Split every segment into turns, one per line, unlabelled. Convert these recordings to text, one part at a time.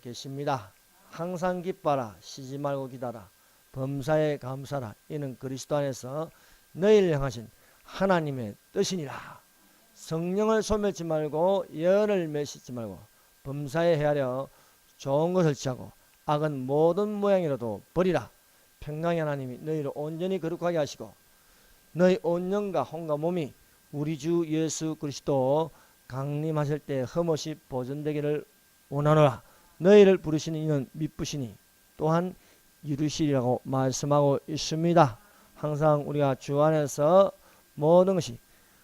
계십니다. 항상 기뻐라. 쉬지 말고 기다라. 범사에 감사라. 이는 그리스도 안에서 너희를 향하신 하나님의 뜻이니라. 성령을 소멸치 말고 열을 맺지 말고 범사에 헤아려 좋은 것을 취하고 악은 모든 모양이라도 버리라. 평강의 하나님이 너희를 온전히 거룩하게 하시고 너희 온 영과 혼과 몸이 우리 주 예수 그리스도 강림하실 때 흠없이 보존되기를 원하노라. 너희를 부르시는 이는 미쁘시니 또한 이루시리라고 말씀하고 있습니다. 항상 우리가 주 안에서 모든 것이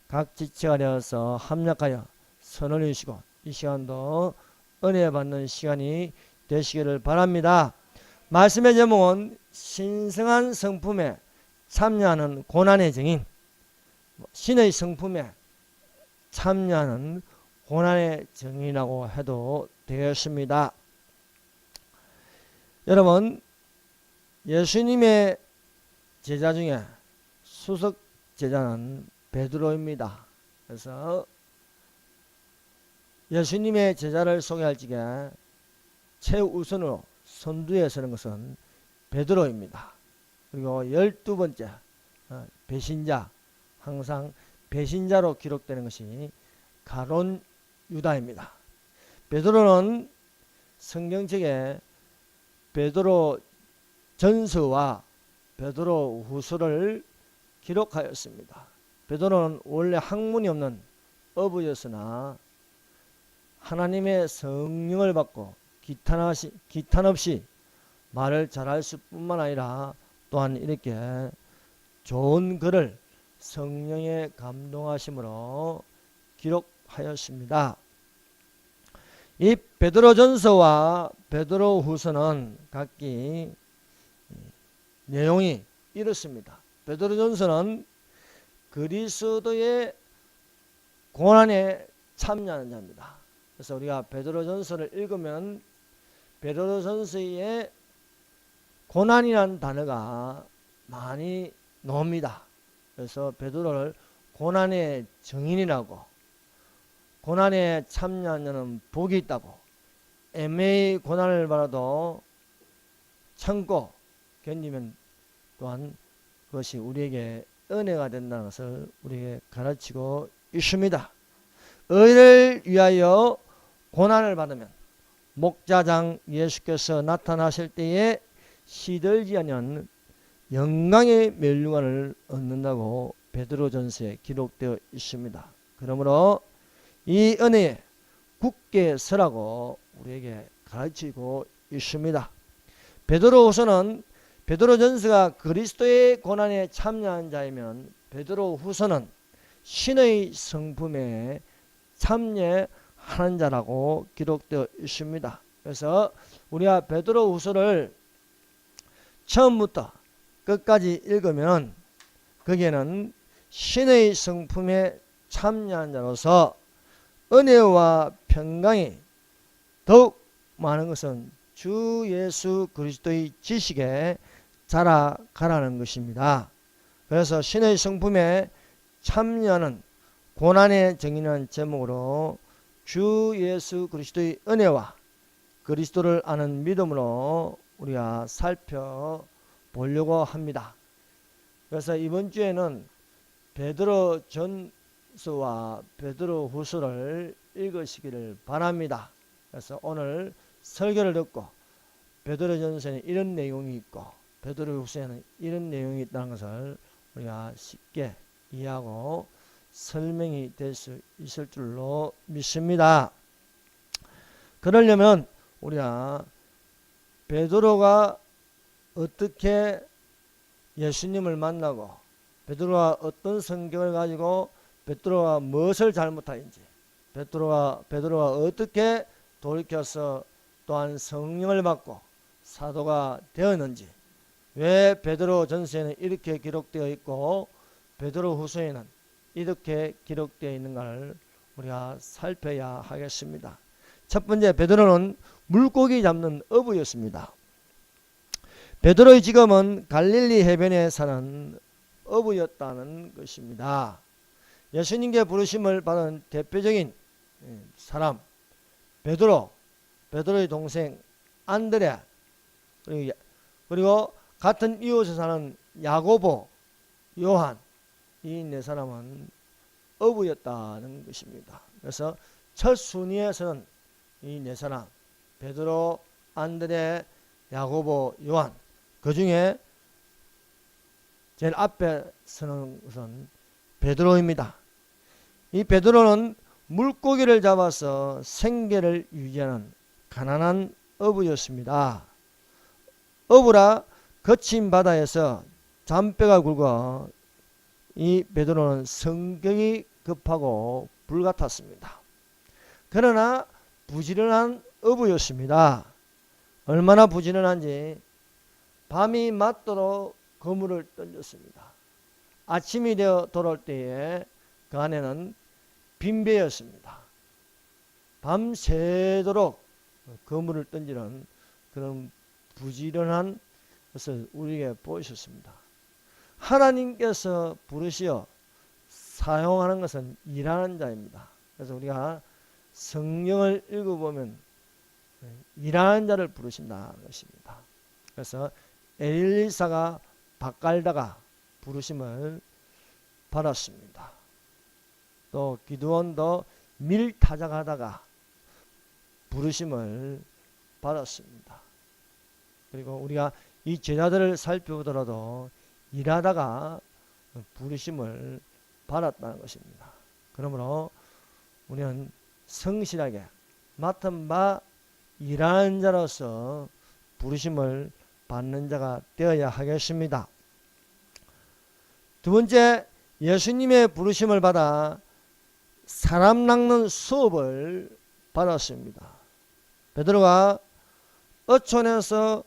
각 지체가 되어서 합력하여 선을 이루시고 이 시간도 은혜 받는 시간이 되시기를 바랍니다. 말씀의 제목은 신성한 성품에 참여하는 고난의 증인. 신의 성품에 참여하는 고난의 증인이라고 해도 되겠습니다. 여러분, 예수님의 제자 중에 수석 제자는 베드로입니다. 그래서 예수님의 제자를 소개할 적에 최우선으로 선두에 서는 것은 베드로입니다. 그리고 12번째 배신자, 항상 배신자로 기록되는 것이 가룟 유다입니다. 베드로는 성경책에 베드로 전서와 베드로 후서를 기록하였습니다. 베드로는 원래 학문이 없는 어부였으나 하나님의 성령을 받고 기탄 없이 말을 잘할 수뿐만 아니라 또한 이렇게 좋은 글을 성령의 감동하심으로 기록하였습니다. 이 베드로전서와 베드로후서는 각기 내용이 이렇습니다. 베드로전서는 그리스도의 고난에 참여하는 자입니다. 그래서 우리가 베드로전서를 읽으면 베드로전서의 고난이라는 단어가 많이 나옵니다. 그래서 베드로를 고난의 증인이라고, 고난에 참여하는 자는 복이 있다고, 애매히 고난을 받아도 참고 견디면 또한 그것이 우리에게 은혜가 된다는 것을 우리에게 가르치고 있습니다. 의를 위하여 고난을 받으면 목자장 예수께서 나타나실 때에 시들지 않은 영광의 멸류관을 얻는다고 베드로전서에 기록되어 있습니다. 그러므로 이 은혜에 굳게 서라고 우리에게 가르치고 있습니다. 베드로후서는 베드로전서가 그리스도의 고난에 참여한 자이면 베드로후서는 신의 성품에 참여하는 자라고 기록되어 있습니다. 그래서 우리가 베드로후서를 처음부터 끝까지 읽으면 거기에는 신의 성품에 참여한 자로서 은혜와 평강이 더욱 많은 것은 주 예수 그리스도의 지식에 자라가라는 것입니다. 그래서 신의 성품에 참여하는 고난의 증인이라는 제목으로 주 예수 그리스도의 은혜와 그리스도를 아는 믿음으로 우리가 살펴보려고 합니다. 그래서 이번 주에는 베드로 전서와 베드로 후서를 읽으시기를 바랍니다. 그래서 오늘 설교를 듣고 베드로 전서에는 이런 내용이 있고 베드로 후서에는 이런 내용이 있다는 것을 우리가 쉽게 이해하고 설명이 될 수 있을 줄로 믿습니다. 그러려면 우리가 베드로가 어떻게 예수님을 만나고 베드로가 어떤 성경을 가지고 베드로가 무엇을 잘못하는지 베드로가 어떻게 돌이켜서 또한 성령을 받고 사도가 되었는지 왜 베드로 전서에는 이렇게 기록되어 있고 베드로 후서에는 이렇게 기록되어 있는가를 우리가 살펴야 하겠습니다. 첫 번째, 베드로는 물고기 잡는 어부였습니다. 베드로의 직업은 갈릴리 해변에 사는 어부였다는 것입니다. 예수님께 부르심을 받은 대표적인 사람 베드로 베드로의 동생 안드레, 그리고 같은 이웃에 사는 야고보, 요한, 이 네 사람은 어부였다는 것입니다. 그래서 첫 순위에서는 이 네 사람, 베드로, 안드레, 야고보, 요한, 그 중에 제일 앞에 서는 것은 베드로입니다. 이 베드로는 물고기를 잡아서 생계를 유지하는 가난한 어부였습니다. 어부라 거친 바다에서 잔뼈가 굵어 이 베드로는 성격이 급하고 불같았습니다. 그러나 부지런한 어부였습니다. 얼마나 부지런한지 밤이 맞도록 그물을 던졌습니다. 아침이 되어 돌아올 때에 그 안에는 빈배였습니다. 밤새도록 그물을 던지는 그런 부지런한 것을 우리에게 보이셨습니다. 하나님께서 부르시어 사용하는 것은 일하는 자입니다. 그래서 우리가 성경을 읽어보면 일하는 자를 부르신다는 것입니다. 그래서 엘리사가 밭 갈다가 부르심을 받았습니다. 또 기드온도 밀 타작하다가 부르심을 받았습니다. 그리고 우리가 이 제자들을 살펴보더라도 일하다가 부르심을 받았다는 것입니다. 그러므로 우리는 성실하게 맡은 바 일하는 자로서 부르심을 받는 자가 되어야 하겠습니다. 두 번째, 예수님의 부르심을 받아 사람 낚는 수업을 받았습니다. 베드로가 어촌에서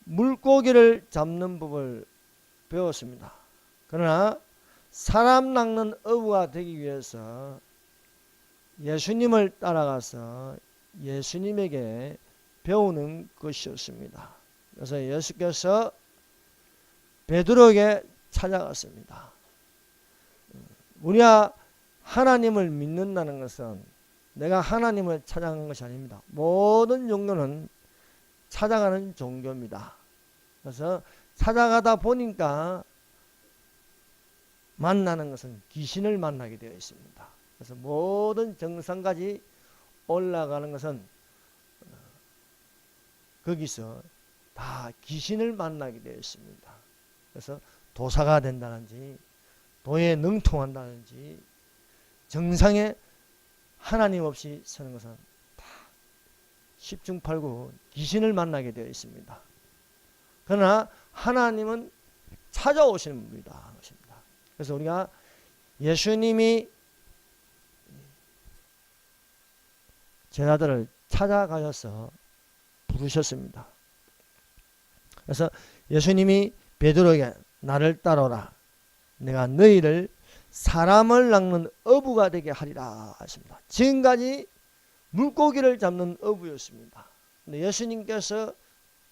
물고기를 잡는 법을 배웠습니다. 그러나 사람 낚는 어부가 되기 위해서 예수님을 따라가서 예수님에게 배우는 것이었습니다. 그래서 예수께서 베드로에게 찾아갔습니다. 우리가 하나님을 믿는다는 것은 내가 하나님을 찾아간 것이 아닙니다. 모든 종교는 찾아가는 종교입니다. 그래서 찾아가다 보니까 만나는 것은 귀신을 만나게 되어 있습니다. 그래서 모든 정상까지 올라가는 것은 거기서 다 귀신을 만나게 되어 있습니다. 그래서 도사가 된다든지 도에 능통한다든지 정상에 하나님 없이 서는 것은 다 십중팔구 귀신을 만나게 되어 있습니다. 그러나 하나님은 찾아오시는 분이다. 그래서 우리가 예수님이 제자들을 찾아가셔서 부르셨습니다. 그래서 예수님이 베드로에게 나를 따라오라. 내가 너희를 사람을 낚는 어부가 되게 하리라 하십니다. 지금까지 물고기를 잡는 어부였습니다. 근데 예수님께서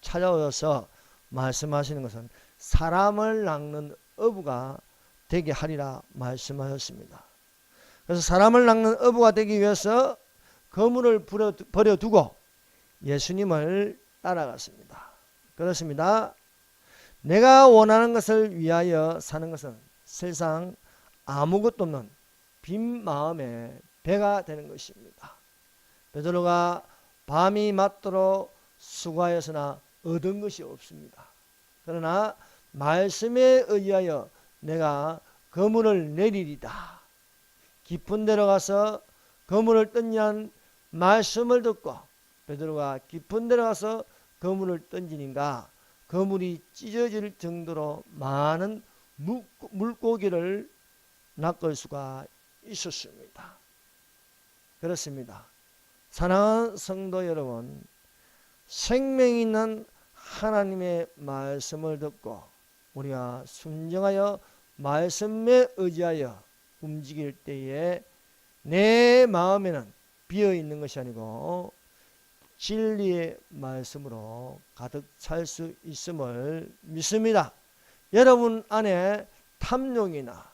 찾아오셔서 말씀하시는 것은 사람을 낚는 어부가 되게 하리라 말씀하셨습니다. 그래서 사람을 낚는 어부가 되기 위해서 그물을 버려두고 예수님을 따라갔습니다. 그렇습니다. 내가 원하는 것을 위하여 사는 것은 세상 아무것도 없는 빈 마음의 배가 되는 것입니다. 베드로가 밤이 맞도록 수고하였으나 얻은 것이 없습니다. 그러나 말씀에 의하여 내가 그물을 내리리다. 깊은 데로 가서 그물을 던지는 말씀을 듣고 베드로가 깊은 데로 가서 그물을 던지니까 그물이 찢어질 정도로 많은 물고기를 낚을 수가 있었습니다. 그렇습니다. 사랑하는 성도 여러분, 생명 있는 하나님의 말씀을 듣고 우리가 순종하여 말씀에 의지하여 움직일 때에 내 마음에는 비어있는 것이 아니고 진리의 말씀으로 가득 찰 수 있음을 믿습니다. 여러분 안에 탐욕이나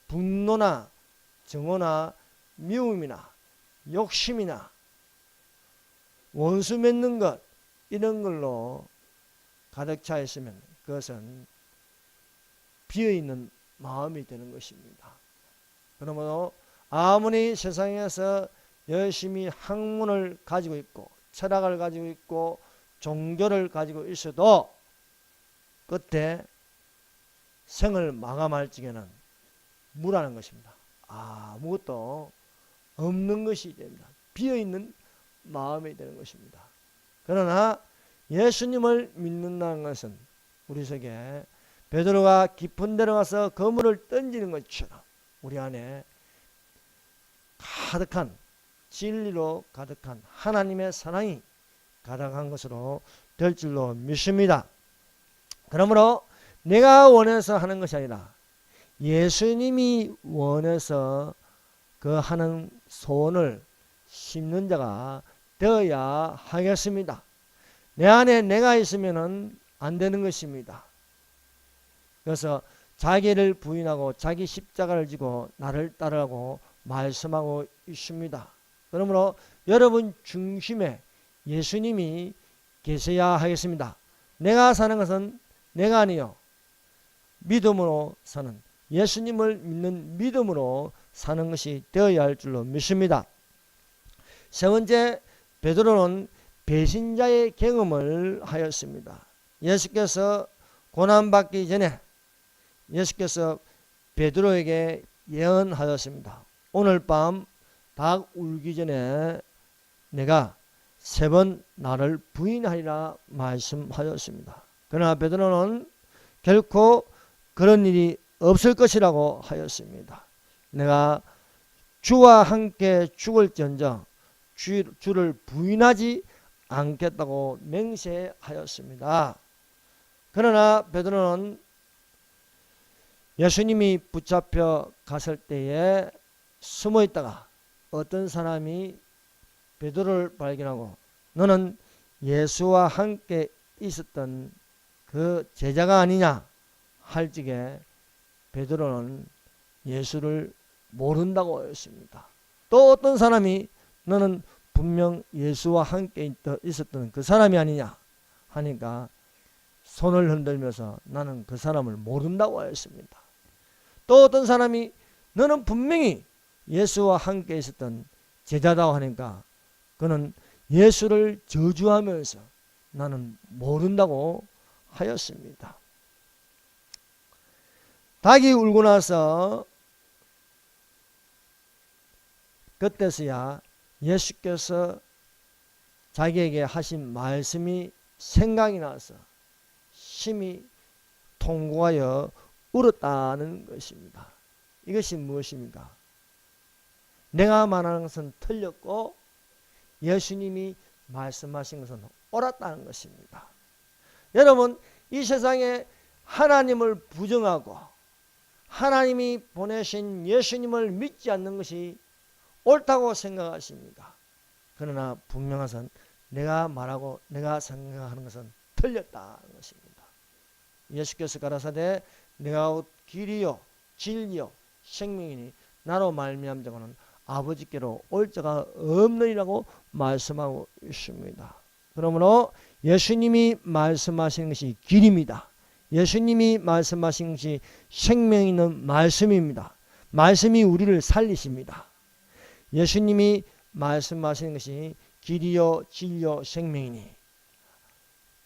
분노나 정오나 미움이나 욕심이나 원수 맺는 것, 이런 걸로 가득 차 있으면 그것은 비어있는 마음이 되는 것입니다. 그러므로 아무리 세상에서 열심히 학문을 가지고 있고 철학을 가지고 있고 종교를 가지고 있어도 끝에 생을 마감할 적에는 무라는 것입니다. 아무것도 없는 것이 됩니다. 비어있는 마음이 되는 것입니다. 그러나 예수님을 믿는다는 것은 우리 속에 베드로가 깊은 데로 가서 그물을 던지는 것처럼 우리 안에 가득한 진리로 가득한 하나님의 사랑이 가득한 것으로 될 줄로 믿습니다. 그러므로 내가 원해서 하는 것이 아니라 예수님이 원해서 그 하는 소원을 심는 자가 되어야 하겠습니다. 내 안에 내가 있으면 안 되는 것입니다. 그래서 자기를 부인하고 자기 십자가를 지고 나를 따르라고 말씀하고 있습니다. 그러므로 여러분 중심에 예수님이 계셔야 하겠습니다. 내가 사는 것은 내가 아니요 믿음으로 사는, 예수님을 믿는 믿음으로 사는 것이 되어야 할 줄로 믿습니다. 세 번째, 베드로는 배신자의 경험을 하였습니다. 예수께서 고난받기 전에 예수께서 베드로에게 예언하였습니다. 오늘 밤 닭 울기 전에 내가 3번 나를 부인하리라 말씀하였습니다. 그러나 베드로는 결코 그런 일이 없을 것이라고 하였습니다. 내가 주와 함께 죽을지언정 주를 부인하지 않겠다고 맹세하였습니다. 그러나 베드로는 예수님이 붙잡혀 갔을 때에 숨어 있다가 어떤 사람이 베드로를 발견하고 너는 예수와 함께 있었던 그 제자가 아니냐 할 적에 베드로는 예수를 모른다고 했습니다. 또 어떤 사람이 너는 분명 예수와 함께 있었던 그 사람이 아니냐 하니까 손을 흔들면서 나는 그 사람을 모른다고 했습니다. 또 어떤 사람이 너는 분명히 예수와 함께 있었던 제자다고 하니까 그는 예수를 저주하면서 나는 모른다고 하였습니다. 닭이 울고 나서 그때서야 예수께서 자기에게 하신 말씀이 생각이 나서 심히 통곡하여 울었다는 것입니다. 이것이 무엇입니까? 내가 말하는 것은 틀렸고 예수님이 말씀하신 것은 옳았다는 것입니다. 여러분, 이 세상에 하나님을 부정하고 하나님이 보내신 예수님을 믿지 않는 것이 옳다고 생각하십니까? 그러나 분명한 것은 내가 말하고 내가 생각하는 것은 틀렸다는 것입니다. 예수께서 가라사대 내가 곧 길이요 진리요 생명이니 나로 말미암은 자는 아버지께로 올 자가 없느니라고 말씀하고 있습니다. 그러므로 예수님이 말씀하시는 것이 길입니다. 예수님이 말씀하신 것이 생명 있는 말씀입니다. 말씀이 우리를 살리십니다. 예수님이 말씀하시는 것이 길이요 진리요 생명이니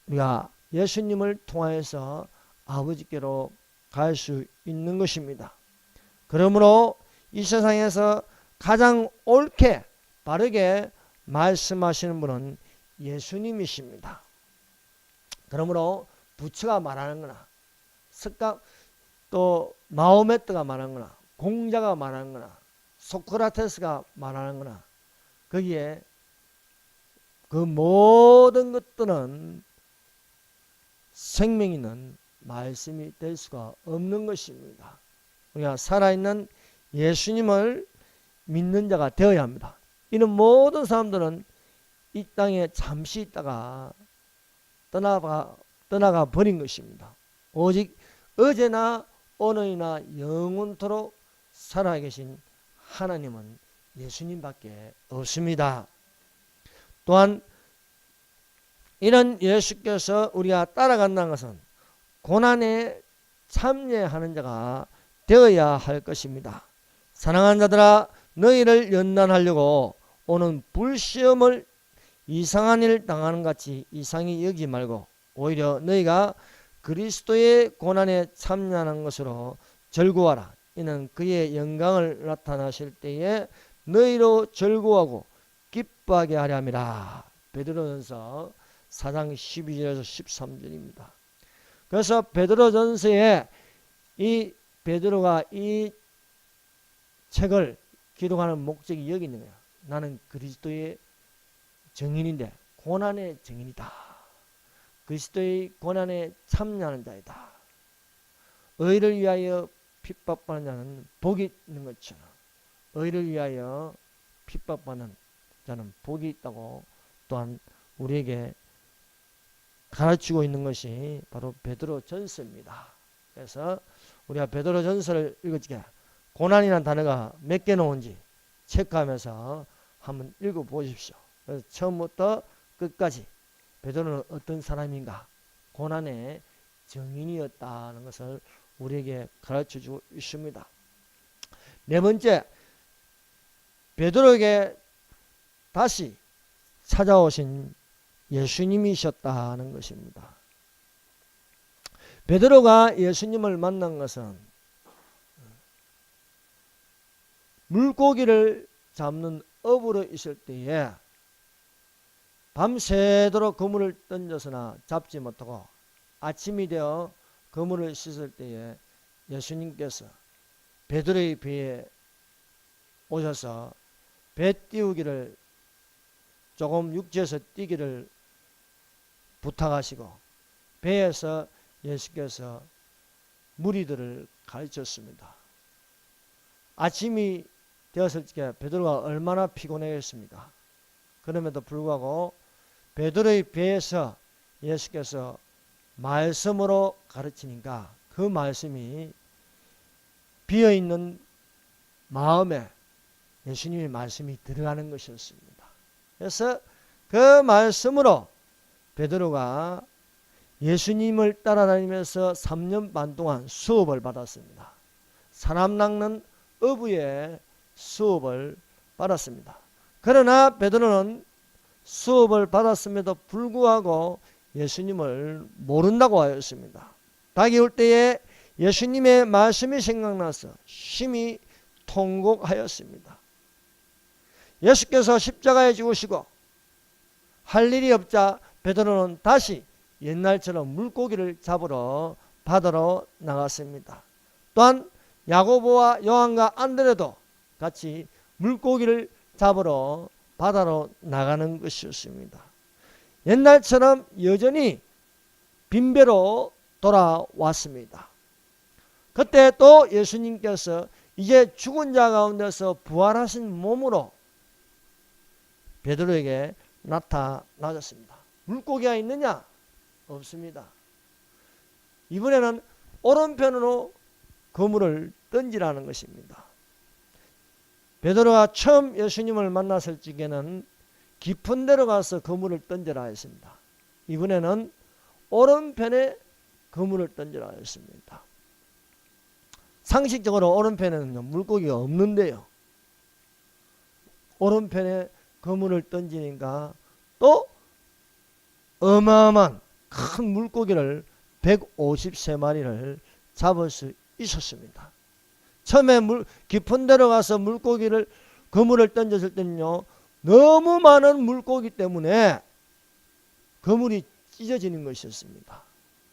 우리가 예수님을 통하여서 아버지께로 갈 수 있는 것입니다. 그러므로 이 세상에서 가장 옳게 바르게 말씀하시는 분은 예수님이십니다. 그러므로 부처가 말하는 거나 또 마호메트가 말하는 거나 공자가 말하는 거나 소크라테스가 말하는 거나 거기에 그 모든 것들은 생명 있는 말씀이 될 수가 없는 것입니다. 우리가 살아있는 예수님을 믿는 자가 되어야 합니다. 이는 모든 사람들은 이 땅에 잠시 있다가 떠나가 버린 것입니다. 오직 어제나 오늘이나 영원토록 살아계신 하나님은 예수님밖에 없습니다. 또한 이런 예수께서 우리가 따라간다는 것은 고난에 참여하는 자가 되어야 할 것입니다. 사랑하는 자들아, 너희를 연단하려고 오는 불시험을 이상한 일 당하는 같이 이상히 여기지 말고 오히려 너희가 그리스도의 고난에 참여하는 것으로 즐거워하라. 이는 그의 영광을 나타나실 때에 너희로 즐거워하고 기뻐하게 하려 함이라. 베드로전서 4장 12절에서 13절입니다. 그래서 베드로전서에 이 베드로가 이 책을 기록하는 목적이 여기 있는 거야. 나는 그리스도의 증인인데 고난의 증인이다. 그리스도의 고난에 참여하는 자이다. 의를 위하여 핍박받는 자는 복이 있는 것처럼 의를 위하여 핍박받는 자는 복이 있다고 또한 우리에게 가르치고 있는 것이 바로 베드로전서입니다. 그래서 우리가 베드로전서를 읽어지게 고난이라는 단어가 몇 개 나온지 체크하면서 한번 읽어보십시오. 그래서 처음부터 끝까지 베드로는 어떤 사람인가, 고난의 증인이었다는 것을 우리에게 가르쳐주고 있습니다. 네 번째, 베드로에게 다시 찾아오신 예수님이셨다는 것입니다. 베드로가 예수님을 만난 것은 물고기를 잡는 업으로 있을 때에 밤새도록 그물을 던져서나 잡지 못하고 아침이 되어 그물을 씻을 때에 예수님께서 베드로의 배에 오셔서 배 띄우기를 조금 육지에서 뛰기를 부탁하시고 배에서 예수께서 무리들을 가르쳤습니다. 아침이 되었을 때 베드로가 얼마나 피곤했습니까? 그럼에도 불구하고 베드로의 배에서 예수께서 말씀으로 가르치니까 그 말씀이 비어있는 마음에 예수님의 말씀이 들어가는 것이었습니다. 그래서 그 말씀으로 베드로가 예수님을 따라다니면서 3년 반 동안 수업을 받았습니다. 사람 낚는 어부의 수업을 받았습니다. 그러나 베드로는 수업을 받았음에도 불구하고 예수님을 모른다고 하였습니다. 닭이 올 때에 예수님의 말씀이 생각나서 심히 통곡하였습니다. 예수께서 십자가에 죽으시고 할 일이 없자 베드로는 다시 옛날처럼 물고기를 잡으러 바다로 나갔습니다. 또한 야고보와 요한과 안드레도 같이 물고기를 잡으러 바다로 나가는 것이었습니다. 옛날처럼 여전히 빈배로 돌아왔습니다. 그때 또 예수님께서 이제 죽은 자 가운데서 부활하신 몸으로 베드로에게 나타나셨습니다. 물고기가 있느냐? 없습니다. 이번에는 오른편으로 그물을 던지라는 것입니다. 베드로가 처음 예수님을 만났을 적에는 깊은 데로 가서 그물을 던져라 했습니다. 이번에는 오른편에 그물을 던져라 했습니다. 상식적으로 오른편에는 물고기가 없는데요. 오른편에 그물을 던지니까 또 어마어마한 큰 물고기를 153마리를 잡을 수 있었습니다. 처음에 깊은 데로 가서 그물을 던졌을 때는요, 너무 많은 물고기 때문에 그물이 찢어지는 것이었습니다.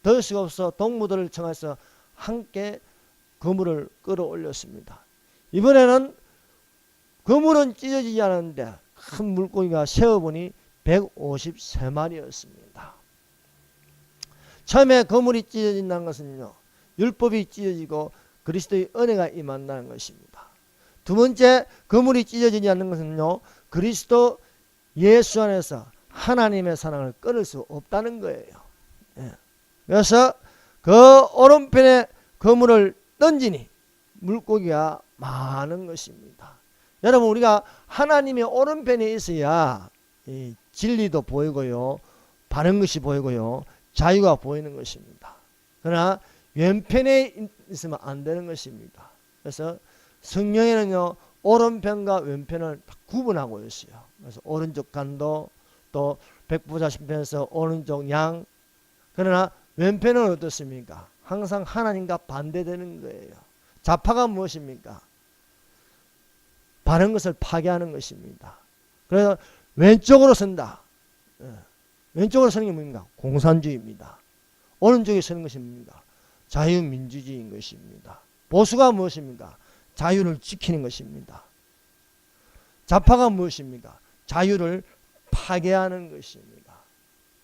더 수가 없어 동무들을 청해서 함께 그물을 끌어올렸습니다. 이번에는 그물은 찢어지지 않았는데 큰 물고기가 세어보니 153마리였습니다. 처음에 그물이 찢어진다는 것은요, 율법이 찢어지고 그리스도의 은혜가 임한다는 것입니다. 두 번째, 그물이 찢어지지 않는 것은요, 그리스도 예수 안에서 하나님의 사랑을 끊을 수 없다는 거예요. 그래서 그 오른편에 그물을 던지니 물고기가 많은 것입니다. 여러분, 우리가 하나님의 오른편에 있어야 진리도 보이고요, 바른 것이 보이고요. 자유가 보이는 것입니다. 그러나 왼편에 있으면 안 되는 것입니다. 그래서 성경에는요, 오른편과 왼편을 구분하고 있어요. 그래서 오른쪽 간도, 또 백부자신편에서 오른쪽 양. 그러나 왼편은 어떻습니까? 항상 하나님과 반대되는 거예요. 좌파가 무엇입니까? 바른 것을 파괴하는 것입니다. 그래서 왼쪽으로 선다. 왼쪽으로 서는 게 뭡니까? 공산주의입니다. 오른쪽에 서는 것이 뭡니까? 자유민주주의인 것입니다. 보수가 무엇입니까? 자유를 지키는 것입니다. 좌파가 무엇입니까? 자유를 파괴하는 것입니다.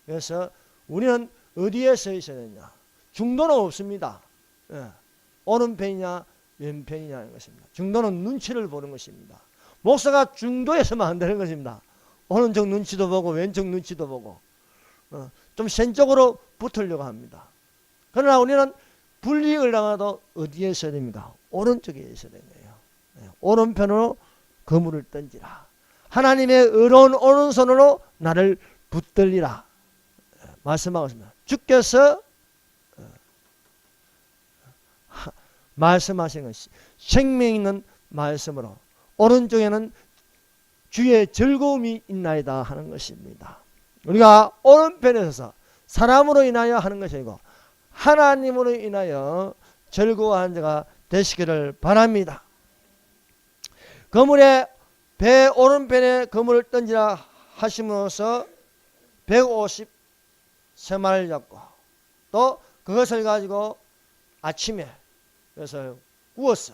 그래서 우리는 어디에 서 있어야 되냐? 중도는 없습니다. 오른편이냐 왼편이냐는 것입니다. 중도는 눈치를 보는 것입니다. 목사가 중도에 서면 안 되는 것입니다. 오른쪽 눈치도 보고 왼쪽 눈치도 보고 좀 센 쪽으로 붙으려고 합니다. 그러나 우리는 불이익을 당하도 어디에 있어야 됩니까? 오른쪽에 있어야 되네요. 오른편으로 그물을 던지라. 하나님의 의로운 오른손으로 나를 붙들리라. 말씀하고 있습니다. 주께서 말씀하신 것이 생명 있는 말씀으로 오른쪽에는 주의 즐거움이 있나이다 하는 것입니다. 우리가 오른편에 서서 사람으로 인하여 하는 것이 아니고 하나님으로 인하여 즐거워하는 자가 되시기를 바랍니다. 그물에 배 오른편에 그물을 던지라 하심으로써 150세마리를 잡고 또 그것을 가지고 아침에 그래서 구워서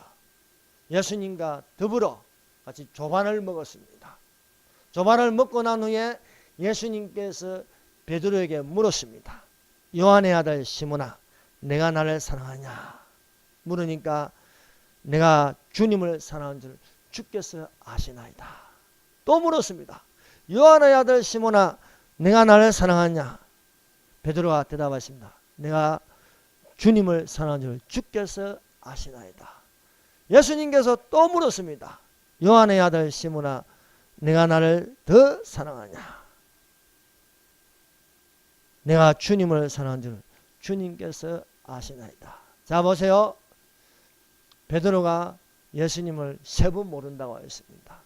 예수님과 더불어 같이 조반을 먹었습니다. 조반을 먹고 난 후에 예수님께서 베드로에게 물었습니다. 요한의 아들 시몬아, 내가 나를 사랑하냐? 물으니까 내가 주님을 사랑하는 줄 주께서 아시나이다. 또 물었습니다. 요한의 아들 시몬아, 내가 나를 사랑하냐? 베드로가 대답하십니다. 내가 주님을 사랑하는 줄 주께서 아시나이다. 예수님께서 또 물었습니다. 요한의 아들 시몬아, 내가 나를 더 사랑하냐? 내가 주님을 사랑하는 줄 주님께서 아시나이다. 자, 보세요. 베드로가 예수님을 3번 모른다고 했습니다.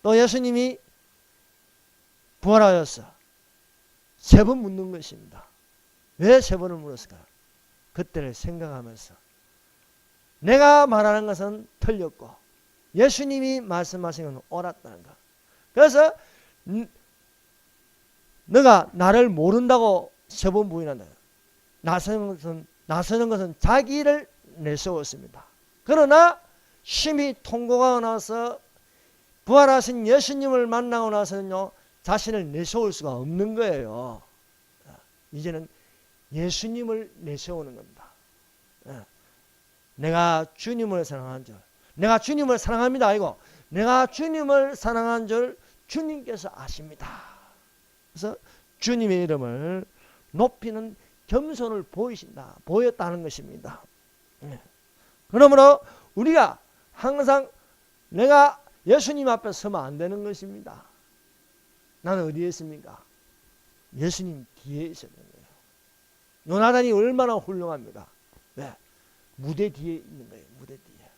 또 예수님이 부활하여서 3번 묻는 것입니다. 왜 3번을 물었을까요? 그때를 생각하면서 내가 말하는 것은 틀렸고 예수님이 말씀하신 건 옳았다는 것. 그래서 너가 나를 모른다고 3번 부인한다. 나서는 것은 자기를 내세웠습니다. 그러나 심히 통고가 나서 부활하신 예수님을 만나고 나서는요, 자신을 내세울 수가 없는 거예요. 이제는 예수님을 내세우는 겁니다. 내가 주님을 사랑한 줄, 내가 주님을 사랑합니다 아니고 내가 주님을 사랑한 줄 주님께서 아십니다. 그래서 주님의 이름을 높이는 겸손을 보였다는 것입니다. 그러므로 우리가 항상 내가 예수님 앞에 서면 안 되는 것입니다. 나는 어디에 있습니까? 예수님 뒤에 있어야 되는 거예요. 요나단이 얼마나 훌륭합니다. 왜? 무대 뒤에 있는 거예요. 무대 뒤에.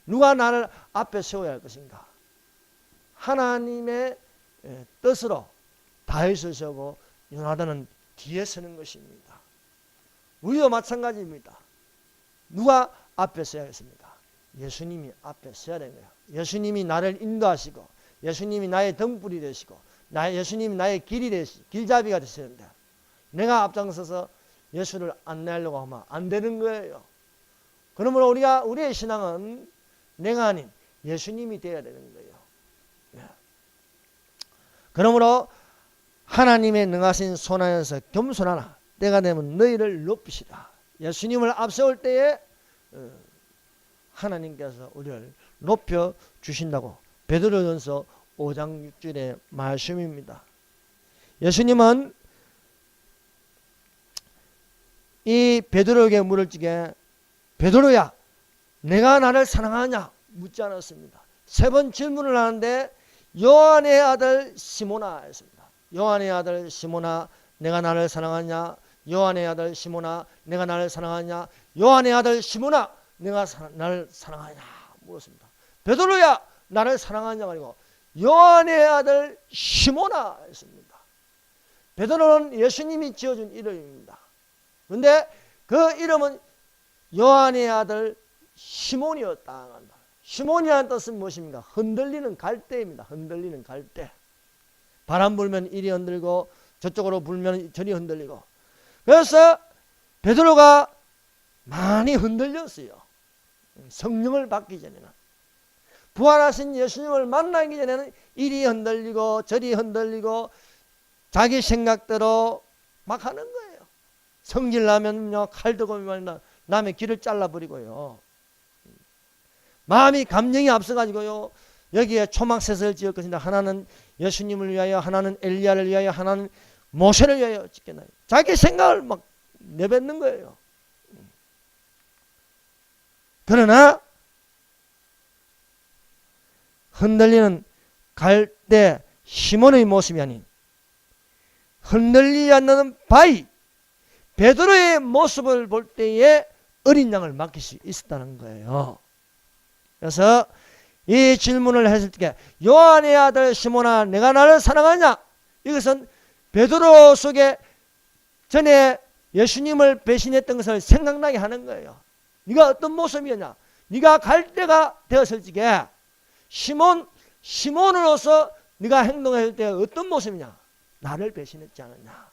누가 나를 앞에 세워야 할 것인가? 하나님의 뜻으로 다윗을 세우고 요나단은 뒤에 서는 것입니다. 우리도 마찬가지입니다. 누가 앞에 서야겠습니까? 예수님이 앞에 서야 되는 거예요. 예수님이 나를 인도하시고 예수님이 나의 등불이 되시고 예수님이 나의 길잡이가 되시는데 내가 앞장서서 예수를 안내하려고 하면 안 되는 거예요. 그러므로 우리의 신앙은 내가 아닌 예수님이 되어야 되는 거예요. 그러므로 하나님의 능하신 손안에서 겸손하라. 때가 되면 너희를 높이시라. 예수님을 앞세울 때에 하나님께서 우리를 높여 주신다고 베드로전서 5장 6절의 말씀입니다. 예수님은 이 베드로에게 물을 적에 베드로야, 내가 나를 사랑하냐? 묻지 않았습니다. 3번 질문을 하는데 요한의 아들 시몬아 했습니다. 요한의 아들 시몬아 내가 나를 사랑하냐? 요한의 아들 시몬아 내가 나를 사랑하냐? 요한의 아들 시몬아 내가 나를 사랑하냐? 물었습니다. 베드로야 나를 사랑하냐? 아니고 요한의 아들 시몬아 했습니다. 베드로는 예수님이 지어준 이름입니다. 그런데 그 이름은 요한의 아들 시몬이었다. 시몬이라는 뜻은 무엇입니까? 흔들리는 갈대입니다. 흔들리는 갈대. 바람 불면 이리 흔들고 저쪽으로 불면 저리 흔들리고. 그래서 베드로가 많이 흔들렸어요. 성령을 받기 전에는. 부활하신 예수님을 만나기 전에는 이리 흔들리고 저리 흔들리고 자기 생각대로 막 하는 거예요. 성질 나면요 칼 들고 남의 길을 잘라버리고요. 마음이 감정이 앞서가지고요. 여기에 초막셋을 지을 것인데 하나는 예수님을 위하여, 하나는 엘리야를 위하여, 하나는 모세를 위하여 짓겠나요? 자기 생각을 막 내뱉는 거예요. 그러나 흔들리는 갈대 시몬의 모습이 아닌 흔들리지 않는 바위 베드로의 모습을 볼 때에 어린 양을 맡길 수 있었다는 거예요. 그래서 이 질문을 했을 때 요한의 아들 시몬아 내가 나를 사랑하냐? 이것은 베드로 속에 전에 예수님을 배신했던 것을 생각나게 하는 거예요. 네가 어떤 모습이었냐? 네가 갈대가 되었을 적에 시몬으로서 네가 행동할 때 어떤 모습이냐? 나를 배신했지 않았냐?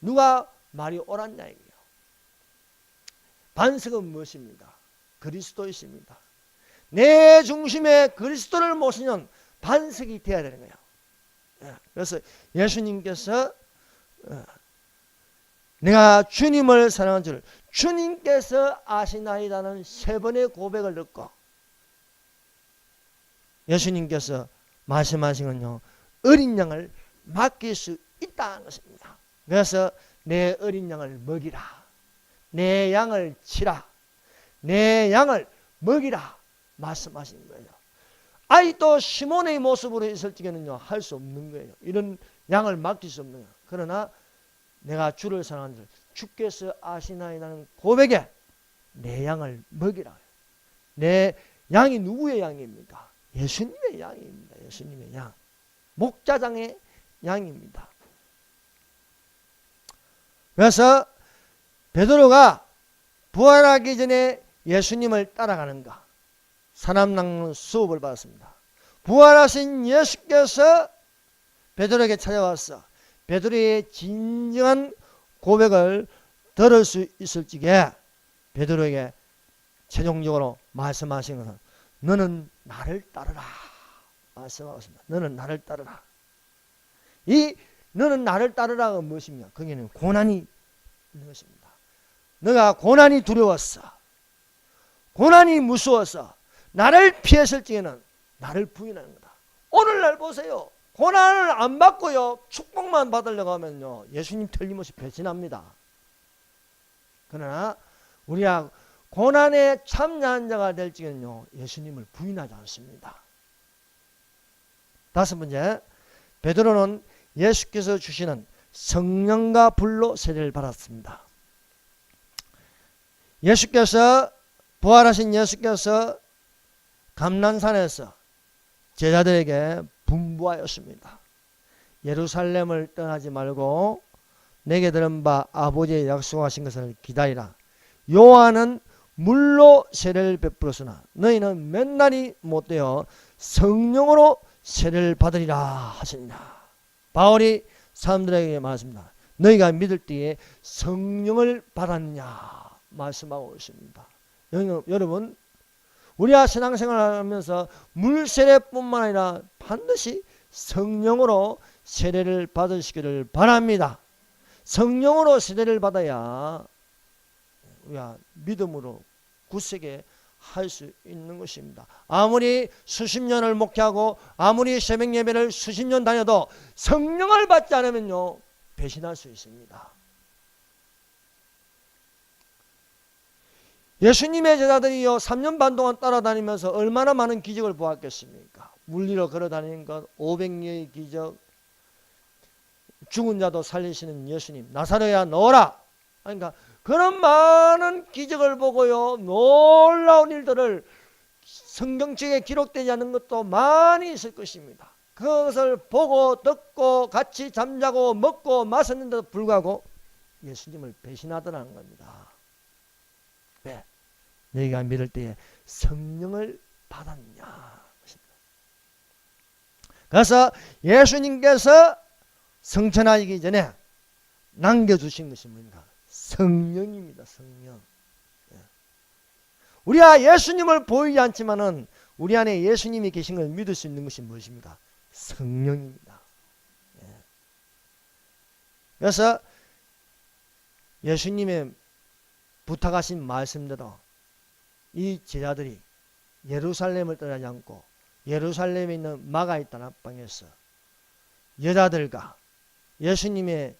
누가 말이 옳았냐 이거예요. 반석은 무엇입니까? 그리스도이십니다. 내 중심에 그리스도를 모시는 반석이 되어야 되는 거예요. 그래서 예수님께서 내가 주님을 사랑한 줄 주님께서 아시나이다는 3번의 고백을 듣고 예수님께서 말씀하신 건요 어린 양을 맡길 수 있다는 것입니다. 그래서 내 어린 양을 먹이라, 내 양을 치라, 내 양을 먹이라 말씀하신 거예요. 아직도 시몬의 모습으로 있을 적에는요 할 수 없는 거예요. 이런 양을 맡길 수 없는 거예요. 그러나 내가 주를 사랑하는 줄 주께서 아시나이다는 고백에 내 양을 먹이라. 내 양이 누구의 양입니까? 예수님의 양입니다. 예수님의 양. 목자장의 양입니다. 그래서 베드로가 부활하기 전에 예수님을 따라가는가? 사람 낚는 수업을 받았습니다. 부활하신 예수께서 베드로에게 찾아와서 베드로의 진정한 고백을 들을 수 있을 적에 베드로에게 최종적으로 말씀하신 것은 너는 나를 따르라 말씀하고 있습니다. 너는 나를 따르라. 이 너는 나를 따르라가 무엇입니까? 거기는 고난이 있는 것입니다. 너가 고난이 두려웠어, 고난이 무서워서 나를 피했을 적에는 나를 부인하는 거다. 오늘날 보세요. 고난을 안 받고요 축복만 받으려고 하면요 예수님 틀림없이 배신합니다. 그러나 우리가 고난에 참여한 자가 될 적에는요 예수님을 부인하지 않습니다. 5번째, 베드로는 예수께서 주시는 성령과 불로 세례를 받았습니다. 예수께서 부활하신 예수께서 감난산에서 제자들에게 분부하였습니다. 예루살렘을 떠나지 말고 내게 들은 바 아버지의 약속하신 것을 기다리라. 요한은 물로 세례를 베풀었으나 너희는 맨날이 못되어 성령으로 세례를 받으리라 하시니라. 바울이 사람들에게 말했습니다. 너희가 믿을 때에 성령을 받았느냐 말씀하고 있습니다. 여러분 우리가 신앙생활을 하면서 물세례뿐만 아니라 반드시 성령으로 세례를 받으시기를 바랍니다. 성령으로 세례를 받아야 우리가 믿음으로 굳세게 할 수 있는 것입니다. 아무리 수십 년을 목회하고 아무리 새벽 예배를 수십 년 다녀도 성령을 받지 않으면요 배신할 수 있습니다. 예수님의 제자들이요 3년 반 동안 따라다니면서 얼마나 많은 기적을 보았겠습니까? 물리로 걸어다니는 것, 500리의 기적, 죽은 자도 살리시는 예수님, 나사로야 너라. 그러니까 그런 많은 기적을 보고요, 놀라운 일들을 성경책에 기록되지 않은 것도 많이 있을 것입니다. 그것을 보고 듣고 같이 잠자고 먹고 마셨는데도 불구하고 예수님을 배신하더라는 겁니다. 왜? 너희가 믿을 때에 성령을 받았느냐. 그래서 예수님께서 성천하시기 전에 남겨주신 것이 뭡니까? 성령입니다. 성령. 우리가 예수님을 보이지 않지만은 우리 안에 예수님이 계신 걸 믿을 수 있는 것이 무엇입니까? 성령입니다. 그래서 예수님의 부탁하신 말씀대로 이 제자들이 예루살렘을 떠나지 않고 예루살렘에 있는 마가의 다락방에서 여자들과 예수님의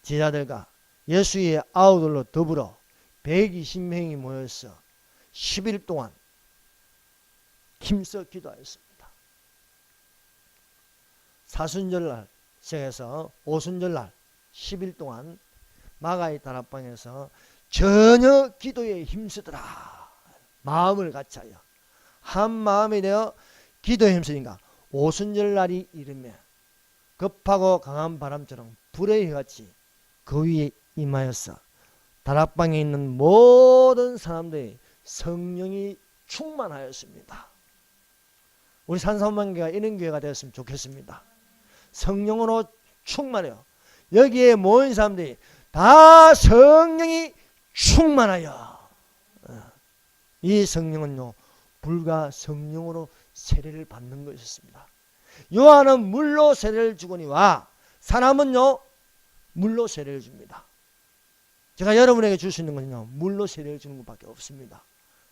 제자들과 예수의 아우들로 더불어 120명이 모여서 10일 동안 힘써 기도하였습니다. 사순절날 시작해서 오순절날 10일 동안 마가의 다락방에서 전혀 기도에 힘쓰더라. 마음을 같이하여 한 마음이 되어 기도에 힘쓰니까 오순절날이 이르면 급하고 강한 바람처럼 불의 해같이 그 위에 임하여서 다락방에 있는 모든 사람들이 성령이 충만하였습니다. 우리 산사만교회가 이런 교회가 되었으면 좋겠습니다. 성령으로 충만해요. 여기에 모인 사람들이 다 성령이 충만하여, 이 성령은요 불과 성령으로 세례를 받는 것이었습니다. 요한은 물로 세례를 주거니와 사람은요 물로 세례를 줍니다. 제가 여러분에게 줄 수 있는 것은요 물로 세례를 주는 것밖에 없습니다.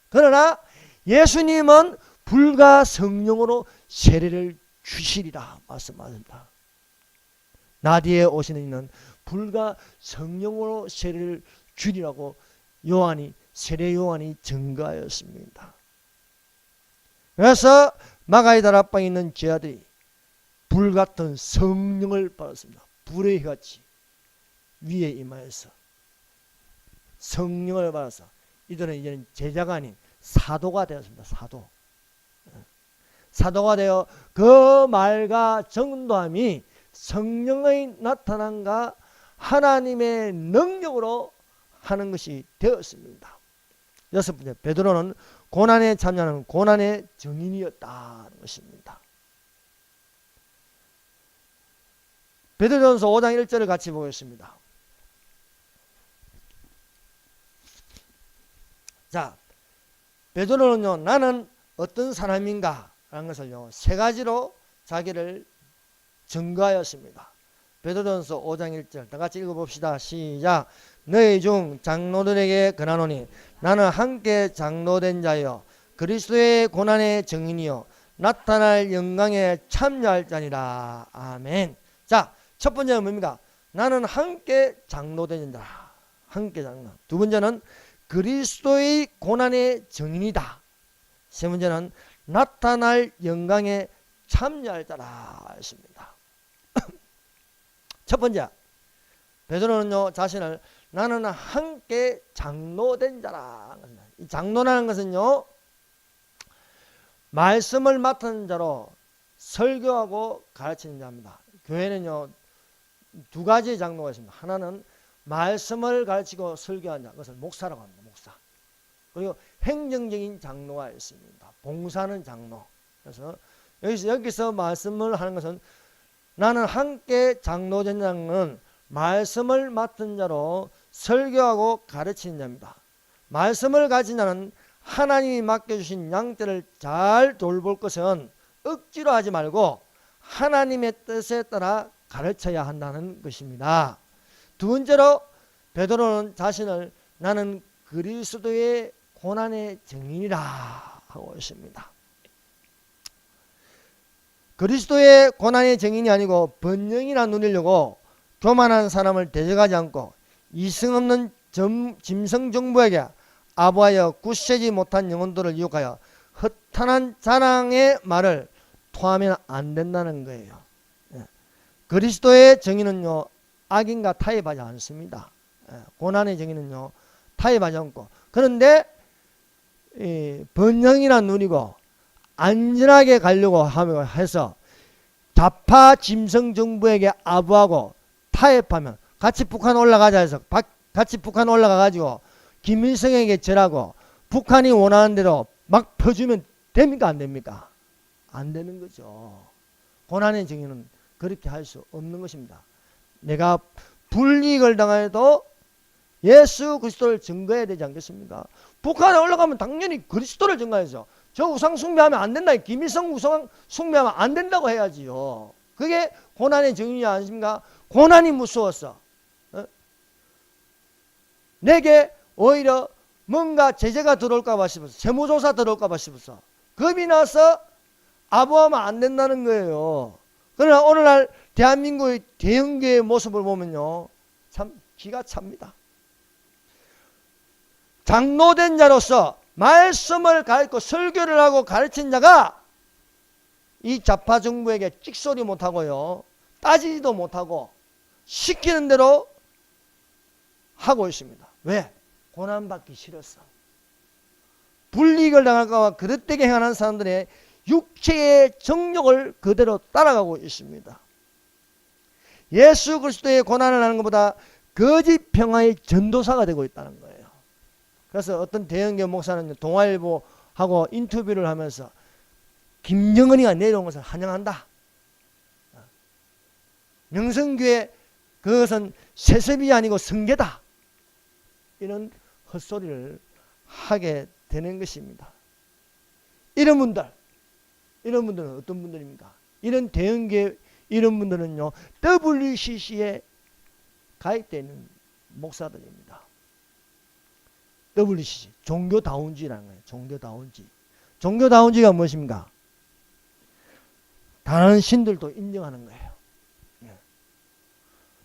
그러나 예수님은 불과 성령으로 세례를 주시리라 말씀하셨다. 나 뒤에 오시는 이는 불과 성령으로 세례를 주리라고 세례 요한이 증거하였습니다. 그래서 마가의 다락방에 있는 제자들이 불같은 성령을 받았습니다. 불의 같이 위에 임하여서 성령을 받아서 이들은 이제는 제자가 아닌 사도가 되었습니다. 사도가 되어 그 말과 전도함이 성령의 나타남과 하나님의 능력으로 하는 것이 되었습니다. 여섯 번째, 베드로는 고난에 참여하는 고난의 증인이었다는 것입니다. 베드로전서 5장 1절을 같이 보겠습니다. 자, 베드로는요 나는 어떤 사람인가 라는 것을요 세 가지로 자기를 증거하였습니다. 베드로전서 5장 1절 다 같이 읽어봅시다. 시작. 너희 중 장로들에게 권하노니 나는 함께 장로된 자여 그리스도의 고난의 증인이요 나타날 영광에 참여할 자니라. 아멘. 자, 첫 번째는 뭡니까? 나는 함께 장로된 자라. 함께 장로. 두 번째는 그리스도의 고난의 증인이다. 세 번째는 나타날 영광에 참여할 자라 했습니다. 첫 번째, 베드로는요 자신을 나는 함께 장로된 자라. 이 장로라는 것은요 말씀을 맡은 자로 설교하고 가르치는 자입니다. 교회는요 두 가지 장로가 있습니다. 하나는 말씀을 가르치고 설교하는 자, 그것을 목사라고 합니다. 목사. 그리고 행정적인 장로가 있습니다. 봉사하는 장로. 그래서 여기서 말씀을 하는 것은 나는 함께 장로된 자는 말씀을 맡은 자로 설교하고 가르치는 자입니다. 말씀을 가진 자는 하나님이 맡겨주신 양떼를 잘 돌볼 것은 억지로 하지 말고 하나님의 뜻에 따라 가르쳐야 한다는 것입니다. 두 번째로 베드로는 자신을 나는 그리스도의 고난의 증인이라 하고 있습니다. 그리스도의 고난의 증인이 아니고 번영이나 누리려고 교만한 사람을 대적하지 않고 이승 없는 짐승정부에게 아부하여 굳세지 못한 영혼들을 유혹하여 허탄한 자랑의 말을 토하면 안 된다는 거예요. 그리스도의 정의는요 악인과 타협하지 않습니다. 고난의 정의는요 타협하지 않고, 그런데 번영이나 누리고 안전하게 가려고 해서 좌파 짐승 정부에게 아부하고 타협하면, 같이 북한 올라가자 해서 같이 북한 올라가 가지고 김일성에게 절하고 북한이 원하는 대로 막 퍼주면 됩니까 안 됩니까? 안 되는 거죠. 고난의 정의는 그렇게 할 수 없는 것입니다. 내가 불이익을 당해도 예수 그리스도를 증거해야 되지 않겠습니까? 북한에 올라가면 당연히 그리스도를 증거해야죠. 저 우상 숭배하면 안 된다. 김일성 우상 숭배하면 안 된다고 해야지요. 그게 고난의 정의 아닙니까? 고난이 무서웠어. 내게 오히려 뭔가 제재가 들어올까 봐 싶었어. 세무조사 들어올까 봐 싶었어. 겁이 나서 아부하면 안 된다는 거예요. 그러나 오늘날 대한민국의 대형교회의 모습을 보면요 참 기가 찹니다. 장로된 자로서 말씀을 가르치고 설교를 하고 가르친 자가 이 좌파 정부에게 찍소리 못하고요 따지지도 못하고 시키는 대로 하고 있습니다. 왜? 고난받기 싫었어. 불이익을 당할까 봐 그릇되게 행하는 사람들의 육체의 정욕을 그대로 따라가고 있습니다. 예수 그리스도의 고난을 하는 것보다 거짓 평화의 전도사가 되고 있다는 거예요. 그래서 어떤 대형교 목사는 동아일보하고 인터뷰를 하면서 김정은이가 내려온 것을 환영한다. 명성교회 그것은 세습이 아니고 성계다. 이런 헛소리를 하게 되는 것입니다. 이런 분들은 어떤 분들입니까? 이런 대형교회 이런 분들은요 WCC에 가입되어 있는 목사들입니다. WCC 종교다운주의라는 거예요. 종교다운주의. 종교다운주의가 무엇입니까? 다른 신들도 인정하는 거예요.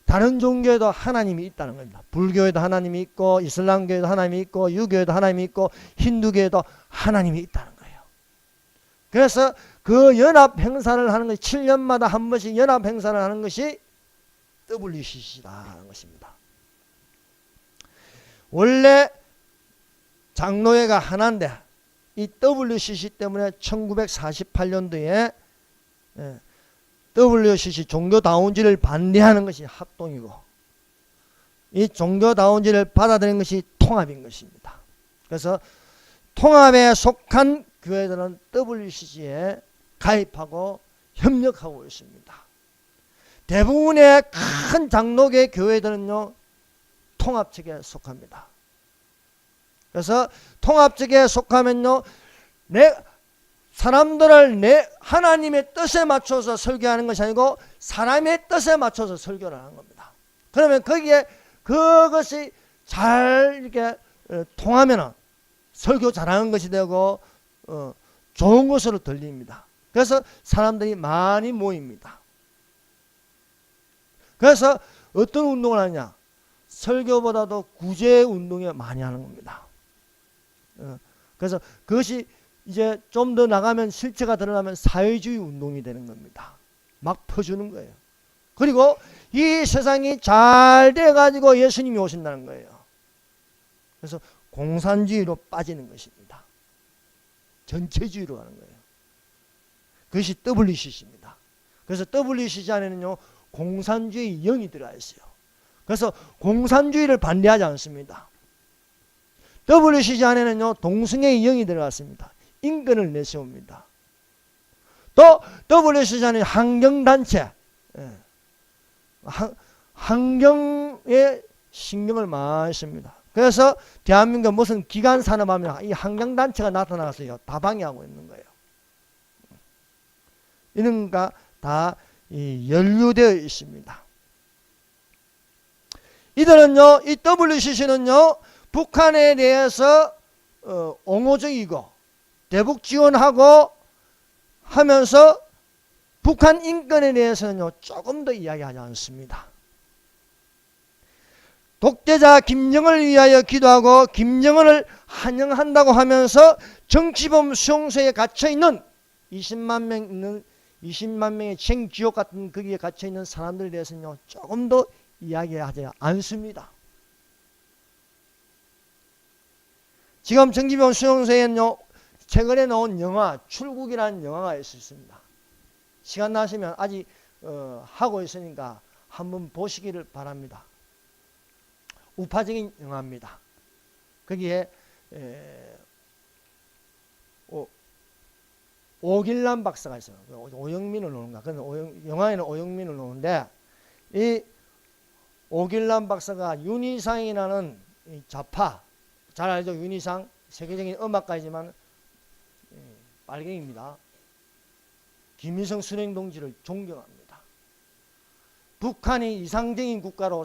다른 종교에도 하나님이 있다는 겁니다. 불교에도 하나님이 있고 이슬람교에도 하나님이 있고 유교에도 하나님이 있고 힌두교에도 하나님이 있다는 거예요. 그래서 그 연합 행사를 하는 것이 7년마다 한 번씩 연합 행사를 하는 것이 WCC라는 것입니다. 원래 장로회가 하나인데 이 WCC 때문에 1948년도에 WCC 종교다운주의를 반대하는 것이 합동이고 이 종교다운주의를 받아들인 것이 통합인 것입니다. 그래서 통합에 속한 교회들은 WCC에 가입하고 협력하고 있습니다. 대부분의 큰 장로계 교회들은요 통합측에 속합니다. 그래서 통합측에 속하면요 사람들을 하나님의 뜻에 맞춰서 설교하는 것이 아니고 사람의 뜻에 맞춰서 설교를 하는 겁니다. 그러면 거기에 그것이 잘 이렇게 통하면은 설교 잘하는 것이 되고 좋은 것으로 들립니다. 그래서 사람들이 많이 모입니다. 그래서 어떤 운동을 하냐? 설교보다도 구제 운동을 많이 하는 겁니다. 그래서 그것이 이제 좀 더 나가면 실체가 드러나면 사회주의 운동이 되는 겁니다. 막 퍼주는 거예요. 그리고 이 세상이 잘 돼가지고 예수님이 오신다는 거예요. 그래서 공산주의로 빠지는 것입니다. 전체주의로 가는 거예요. 그것이 WCC입니다. 그래서 WCC 안에는요 공산주의 영이 들어가 있어요. 그래서 공산주의를 반대하지 않습니다. WCC 안에는요 동성애의 영이 들어갔습니다. 인권을 내세웁니다. 또 WCC 안에 환경단체 환경에 신경을 많이 씁니다. 그래서 대한민국 무슨 기관 산업하면 이 환경단체가 나타나서 다 방해하고 있는 거예요. 이런 거 다 연루되어 있습니다. 이들은요 이 WCC는요 북한에 대해서 옹호적이고 대북 지원하고 하면서 북한 인권에 대해서는요 조금 더 이야기하지 않습니다. 독재자 김정은을 위하여 기도하고 김정은을 환영한다고 하면서 정치범 수용소에 갇혀있는 20만 명의 생지옥 같은 거기에 갇혀있는 사람들에 대해서는요 조금 더 이야기하지 않습니다. 지금 정기병 수용소에는요, 최근에 나온 영화 출국이라는 영화가 있습니다. 시간 나시면 아직 하고 있으니까 한번 보시기를 바랍니다. 우파적인 영화입니다. 거기에 오길남 박사가 있어요. 오영민을 놓는가. 영화에는 오영민을 놓는데, 이 오길남 박사가 윤희상이라는 좌파, 잘 알죠? 윤희상, 세계적인 음악가이지만 빨갱이입니다. 김일성 수령동지를 존경합니다. 북한이 이상적인 국가로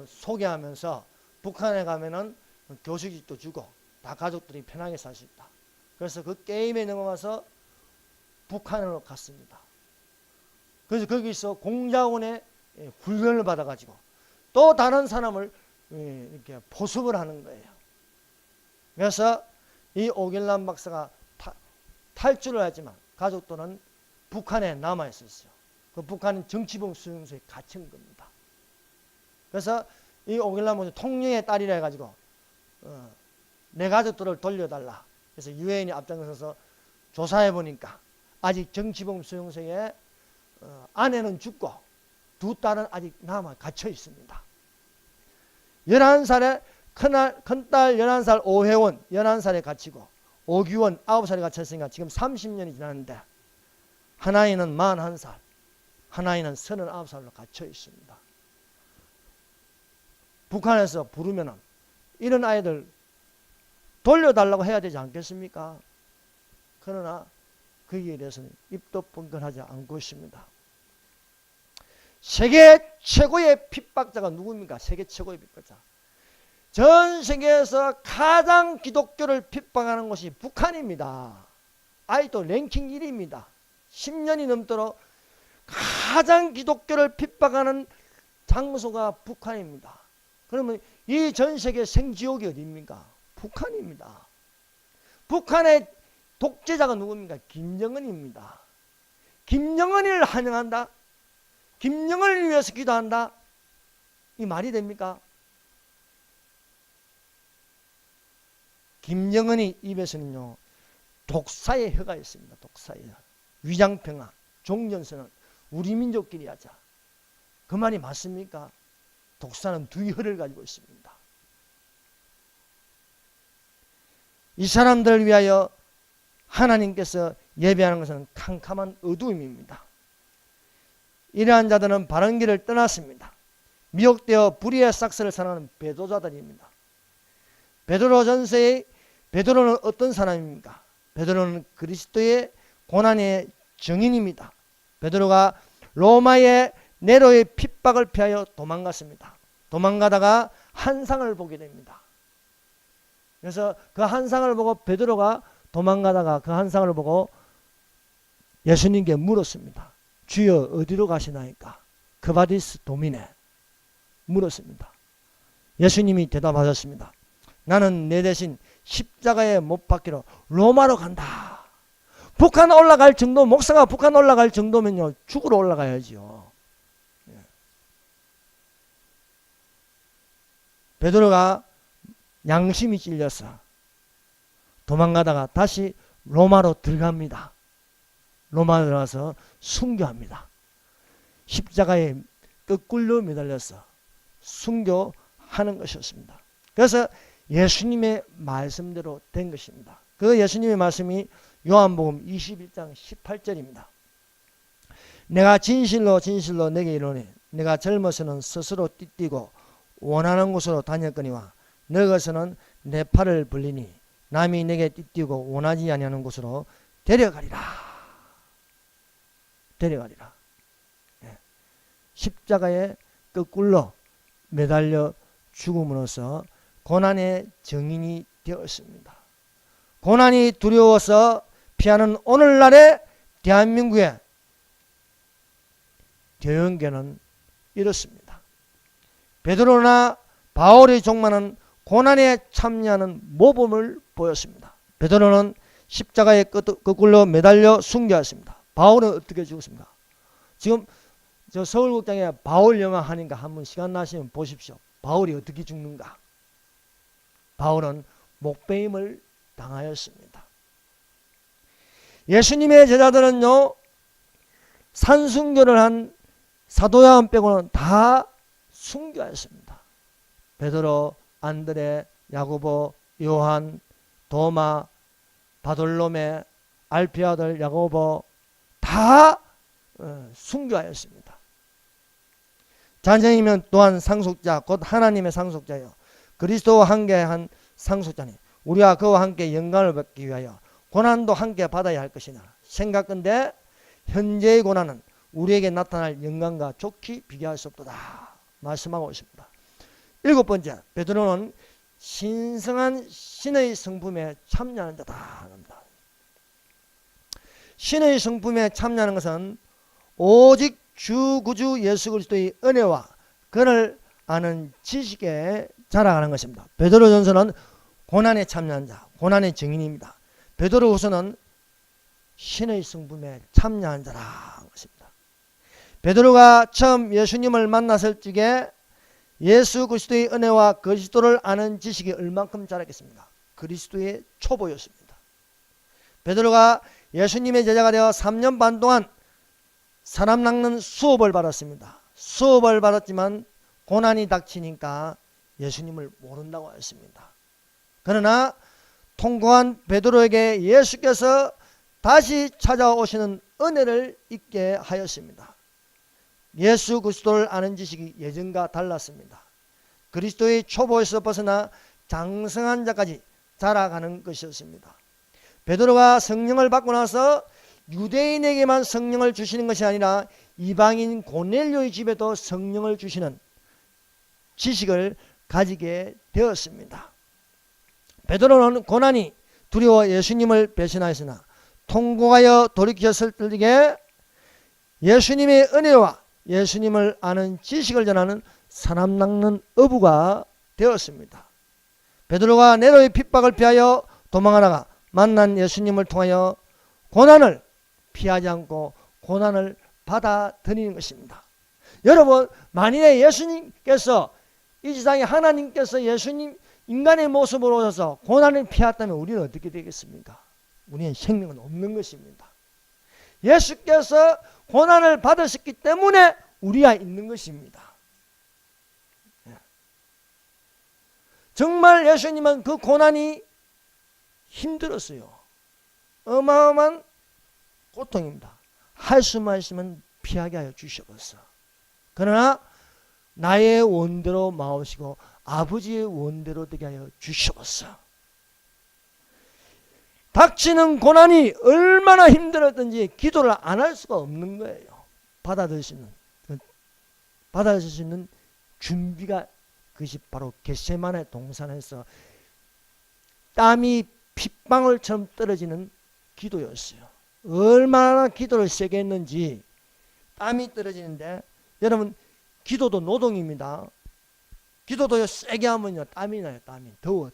소개하면서 북한에 가면은 교수직도 주고 다 가족들이 편하게 살 수 있다. 그래서 그 게임에 넘어가서 북한으로 갔습니다. 그래서 거기서 공자원에 훈련을 받아가지고 또 다른 사람을 이렇게 포섭을 하는 거예요. 그래서 이 오길남 박사가 탈출을 했지만 가족들은 북한에 남아 있었어요. 그 북한은 정치범 수용소에 갇힌 겁니다. 그래서 이 오길남 박사 통령의 딸이라 해가지고 내 가족들을 돌려달라. 그래서 유엔이 앞장서서 조사해 보니까 아직 정치범 수용소에 아내는 죽고 두 딸은 아직 남아 갇혀 있습니다. 11살에 큰딸 11살 오혜원 11살에 갇히고 오규원 9살에 갇혔으니까 지금 30년이 지났는데 하나이는 41살, 하나이는 39살로 갇혀 있습니다. 북한에서 부르면은 이런 아이들 돌려달라고 해야 되지 않겠습니까? 그러나 거기에 대해서는 입도 뻥끗하지 않고 있습니다. 세계 최고의 핍박자가 누굽니까? 세계 최고의 핍박자. 전 세계에서 가장 기독교를 핍박하는 곳이 북한입니다. 아직도 랭킹 1위입니다. 10년이 넘도록 가장 기독교를 핍박하는 장소가 북한입니다. 그러면 이 전 세계 생지옥이 어디입니까? 북한입니다. 북한의 독재자가 누굽니까? 김정은입니다. 김정은을 환영한다? 김정은을 위해서 기도한다? 이 말이 됩니까? 김정은이 입에서는요, 독사의 혀가 있습니다. 독사의 혀. 위장평화, 종전선언, 우리 민족끼리 하자. 그 말이 맞습니까? 독사는 두 혀를 가지고 있습니다. 이 사람들을 위하여 하나님께서 예배하는 것은 캄캄한 어두움입니다. 이러한 자들은 바른 길을 떠났습니다. 미혹되어 불의의 삭스를 사랑하는 배도자들입니다. 베드로 전서의 베드로는 어떤 사람입니까? 베드로는 그리스도의 고난의 증인입니다. 베드로가 로마의 네로의 핍박을 피하여 도망갔습니다. 도망가다가 한상을 보게 됩니다. 그래서 그 한상을 보고 베드로가 도망가다가 그 한상을 보고 예수님께 물었습니다. 주여 어디로 가시나이까? 크바디스 도미네 물었습니다. 예수님이 대답하셨습니다. 나는 내 대신 십자가에 못 박히러 로마로 간다. 북한 올라갈 정도, 목사가 북한 올라갈 정도면요, 죽으러 올라가야지요. 베드로가 양심이 찔려서 도망가다가 다시 로마로 들어갑니다. 로마 들어가서 순교합니다. 십자가에 거꾸로 매달려서 순교하는 것이었습니다. 그래서 예수님의 말씀대로 된 것입니다. 그 예수님의 말씀이 요한복음 21장 18절입니다. 내가 진실로 진실로 내게 이르노니 내가 젊어서는 스스로 띠뛰고 원하는 곳으로 다녔거니와 늙어서는 내 팔을 벌리니 남이 내게 띠뛰고 원하지 아니하는 곳으로 데려가리라. 데려가리라. 십자가에 거꾸로 매달려 죽음으로써 고난의 증인이 되었습니다. 고난이 두려워서 피하는 오늘날의 대한민국의 대형교는 이렇습니다. 베드로나 바울의 종만은 고난에 참여하는 모범을 보였습니다. 베드로는 십자가에 거꾸로 매달려 순교했습니다. 바울은 어떻게 죽었습니까? 지금 저 서울극장에 바울 영화 하니까 한번 시간 나시면 보십시오. 바울이 어떻게 죽는가. 바울은 목베임을 당하였습니다. 예수님의 제자들은요, 산순교를 한 사도 요한 빼고는 다 순교하였습니다. 베드로, 안드레, 야고보, 요한, 도마, 바돌로메, 알피의 아들 야고보 다 순교하였습니다. 자녀이면 또한 상속자, 곧 하나님의 상속자요, 그리스도와 함께한 상속자니 우리가 그와 함께 영광을 받기 위하여 고난도 함께 받아야 할 것이나 생각건대 현재의 고난은 우리에게 나타날 영광과 좋게 비교할 수 없도다 말씀하고 있습니다. 7번째, 베드로는 신성한 신의 성품에 참여하는 자다 합니다. 신의 성품에 참여하는 것은 오직 주 구주 예수 그리스도의 은혜와 그를 아는 지식에 자라가는 것입니다. 베드로전서는 고난에 참여한 자, 고난의 증인입니다. 베드로후서는 신의 성품에 참여한 자라는 것입니다. 베드로가 처음 예수님을 만났을 적에 예수 그리스도의 은혜와 그리스도를 아는 지식이 얼만큼 자랐겠습니까? 그리스도의 초보였습니다. 베드로가 예수님의 제자가 되어 3년 반 동안 사람 낚는 수업을 받았습니다. 수업을 받았지만 고난이 닥치니까 예수님을 모른다고 했습니다. 그러나 통곡한 베드로에게 예수께서 다시 찾아오시는 은혜를 있게 하였습니다. 예수 그리스도를 아는 지식이 예전과 달랐습니다. 그리스도의 초보에서 벗어나 장성한 자까지 자라가는 것이었습니다. 베드로가 성령을 받고 나서 유대인에게만 성령을 주시는 것이 아니라 이방인 고넬료의 집에도 성령을 주시는 지식을 가지게 되었습니다. 베드로는 고난이 두려워 예수님을 배신하였으나 통곡하여 돌이켰을 때에 예수님의 은혜와 예수님을 아는 지식을 전하는 사람 낚는 어부가 되었습니다. 베드로가 네로의 핍박을 피하여 도망하다가 만난 예수님을 통하여 고난을 피하지 않고 고난을 받아들이는 것입니다. 여러분, 만일에 예수님께서 이 세상에 하나님께서 예수님 인간의 모습으로 오셔서 고난을 피했다면 우리는 어떻게 되겠습니까? 우리는 생명은 없는 것입니다. 예수께서 고난을 받으셨기 때문에 우리가 있는 것입니다. 정말 예수님은 그 고난이 힘들었어요. 어마어마한 고통입니다. 할 수만 있으면 피하게 하여 주셔서. 그러나 나의 원대로 마오시고 아버지의 원대로 되게 하여 주셔서. 닥치는 고난이 얼마나 힘들었든지 기도를 안 할 수가 없는 거예요. 받아들일 수 있는 준비가, 그것이 바로 겟세마네 동산에서 땀이 핏방울처럼 떨어지는 기도였어요. 얼마나 기도를 세게 했는지 땀이 떨어지는데, 여러분, 기도도 노동입니다. 기도도 세게 하면요 땀이 나요. 땀이 더워요.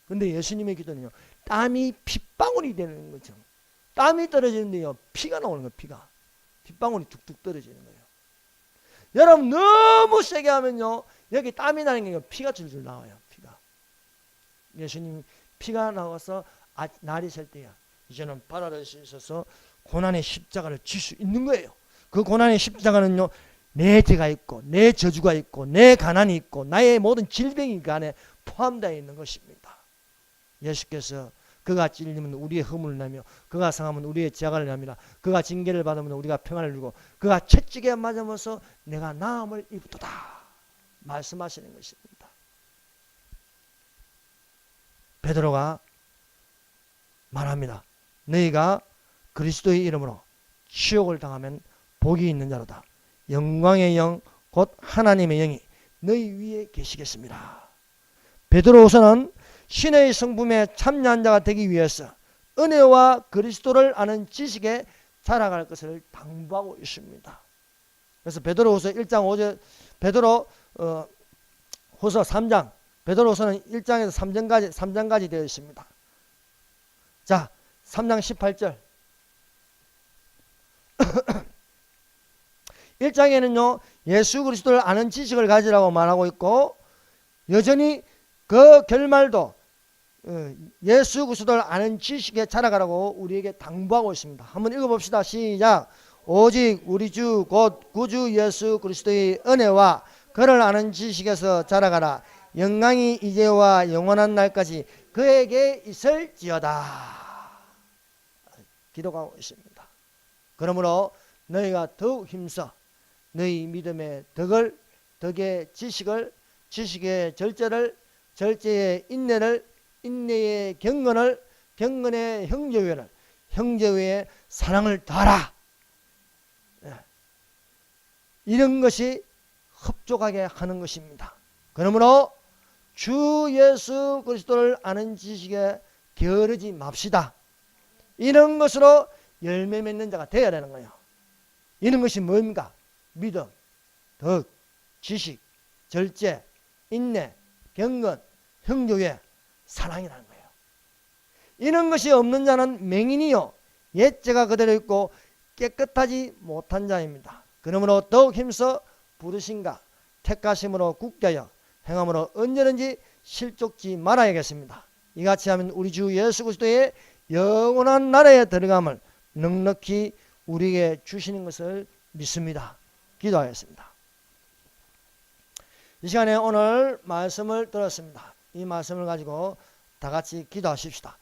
근데 예수님의 기도는요 땀이 핏방울이 되는 거죠. 땀이 떨어지는데요 피가 나오는 거예요. 피가 핏방울이 툭툭 떨어지는 거예요. 여러분, 너무 세게 하면요 여기 땀이 나는 게 피가 줄줄 나와요. 피가. 예수님이 피가 나와서 날이 셀 때야 이제는 받아들일 수 있어서 고난의 십자가를 질 수 있는 거예요. 그 고난의 십자가는요 내 죄가 있고 내 저주가 있고 내 가난이 있고 나의 모든 질병이 그 안에 포함되어 있는 것입니다. 예수께서 그가 찔리면 우리의 허물을 내며 그가 상하면 우리의 죄악을 내며 그가 징계를 받으면 우리가 평안을 누리고 그가 채찍에 맞으면서 내가 나음을 입었도다 말씀하시는 것입니다. 베드로가 말합니다. 너희가 그리스도의 이름으로 치욕을 당하면 복이 있는 자로다. 영광의 영 곧 하나님의 영이 너희 위에 계시겠습니다. 베드로후서는 신의 성품에 참여한 자가 되기 위해서 은혜와 그리스도를 아는 지식에 자라갈 것을 당부하고 있습니다. 그래서 베드로후서 1장 5절, 베드로후서 3장, 베드로후서는 1장에서 3장까지 되어 있습니다. 자, 3장 18절. 1장에는요 예수 그리스도를 아는 지식을 가지라고 말하고 있고, 여전히 그 결말도 예수 그리스도를 아는 지식에 자라가라고 우리에게 당부하고 있습니다. 한번 읽어봅시다. 시작. 오직 우리 주 곧 구주 예수 그리스도의 은혜와 그를 아는 지식에서 자라가라. 영광이 이제와 영원한 날까지 그에게 있을지어다. 기도하고 있습니다. 그러므로 너희가 더욱 힘써 너희 믿음의 덕의 지식을, 지식의 절제를, 절제의 인내를, 인내의 경건을, 경건의 형제회를, 형제회의 사랑을 더하라. 이런 것이 흡족하게 하는 것입니다. 그러므로 주 예수 그리스도를 아는 지식에 게으르지 맙시다. 이런 것으로 열매 맺는 자가 되어야 되는 거예요. 이런 것이 뭡니까? 믿음, 덕, 지식, 절제, 인내, 경건, 형제회, 사랑이라는 거예요. 이런 것이 없는 자는 맹인이요 옛죄가 그대로 있고 깨끗하지 못한 자입니다. 그러므로 더욱 힘써 부르신가 택하심으로 굳게 하여 행함으로 언제든지 실족지 말아야겠습니다. 이같이 하면 우리 주 예수 그리스도의 영원한 나라에 들어감을 넉넉히 우리에게 주시는 것을 믿습니다. 기도하겠습니다. 이 시간에 오늘 말씀을 들었습니다. 이 말씀을 가지고 다 같이 기도하십시다.